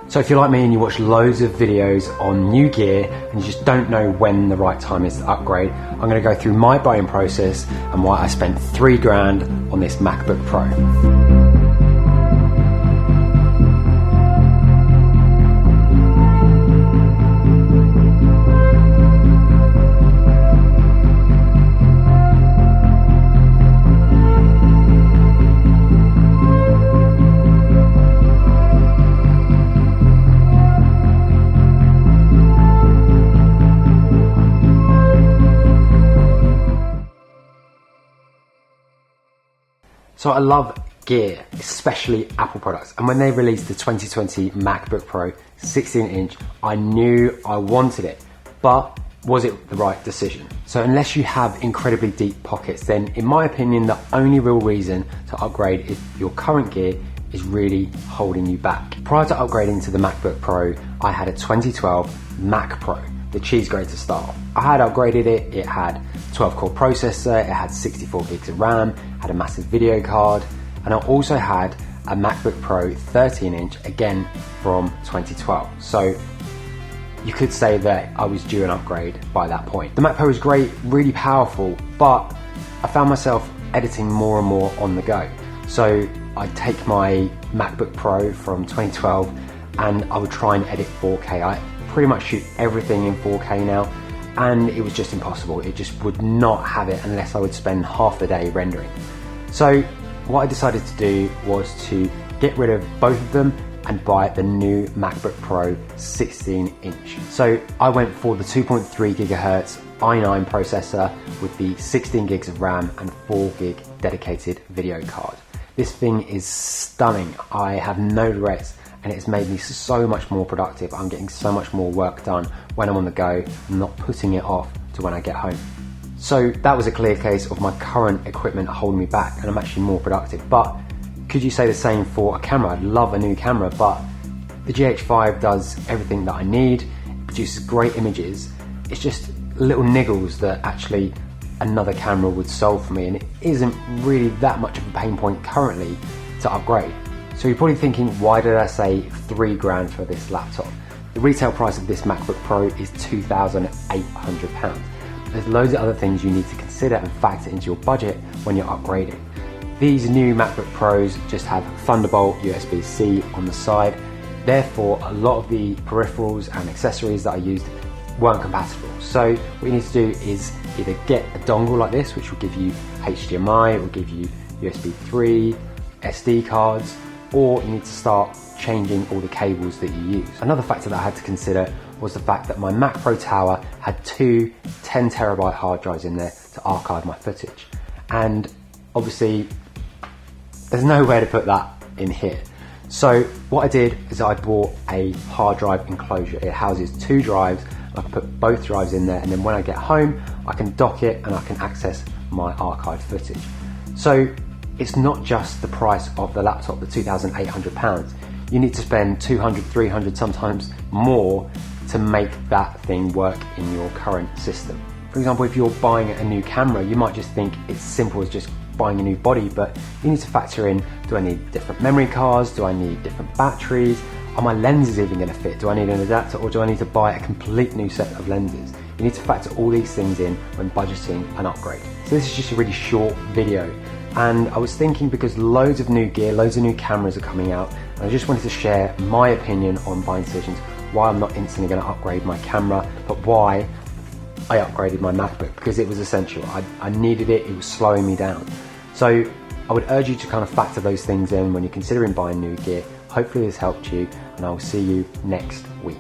So if you're like me and you watch loads of videos on new gear and you just don't know when the right time is to upgrade, I'm going to go through my buying process and why I spent $3,000 on this MacBook Pro. So I love gear, especially Apple products. And when they released the 2020 MacBook Pro 16-inch, I knew I wanted it, but was it the right decision? So unless you have incredibly deep pockets, then in my opinion, the only real reason to upgrade is your current gear is really holding you back. Prior to upgrading to the MacBook Pro, I had a 2012 Mac Pro, the cheese grater style. I had upgraded it, it had 12-core processor, it had 64 gigs of RAM, had a massive video card, and I also had a MacBook Pro 13-inch, again from 2012. So you could say that I was due an upgrade by that point. The Mac Pro was great, really powerful, but I found myself editing more and more on the go. So I'd take my MacBook Pro from 2012 and I would try and edit 4K. I pretty much shoot everything in 4K now, and it was just impossible. It just would not have it unless I would spend half the day rendering. So what I decided to do was to get rid of both of them and buy the new MacBook Pro 16-inch. So I went for the 2.3 gigahertz i9 processor with the 16 gigs of RAM and 4 gig dedicated video card. This thing is stunning. I have no regrets, and it's made me so much more productive. I'm getting so much more work done when I'm on the go and not putting it off to when I get home. So that was a clear case of my current equipment holding me back, and I'm actually more productive. But could you say the same for a camera? I'd love a new camera, but the GH5 does everything that I need. It produces great images. It's just little niggles that actually another camera would solve for me, and it isn't really that much of a pain point currently to upgrade. So you're probably thinking, why did I say $3,000 for this laptop? The retail price of this MacBook Pro is £2,800. There's loads of other things you need to consider and factor into your budget when you're upgrading. These new MacBook Pros just have Thunderbolt USB-C on the side. Therefore, a lot of the peripherals and accessories that I used weren't compatible. So what you need to do is either get a dongle like this, which will give you HDMI, it will give you USB 3, SD cards, or you need to start changing all the cables that you use. Another factor that I had to consider was the fact that my Mac Pro Tower had two 10 terabyte hard drives in there to archive my footage. And obviously, there's nowhere to put that in here. So what I did is I bought a hard drive enclosure. It houses two drives. I can put both drives in there, and then when I get home, I can dock it and I can access my archived footage. So it's not just the price of the laptop, the £2,800. You need to spend 200, 300, sometimes more to make that thing work in your current system. For example, if you're buying a new camera, you might just think it's simple as just buying a new body, but you need to factor in, do I need different memory cards? Do I need different batteries? Are my lenses even going to fit? Do I need an adapter, or do I need to buy a complete new set of lenses? You need to factor all these things in when budgeting an upgrade. So this is just a really short video. And I was thinking, because loads of new gear, loads of new cameras are coming out, and I just wanted to share my opinion on buying decisions, why I'm not instantly going to upgrade my camera, but why I upgraded my MacBook, because it was essential. I needed it, it was slowing me down. So I would urge you to kind of factor those things in when you're considering buying new gear. Hopefully this helped you, and I will see you next week.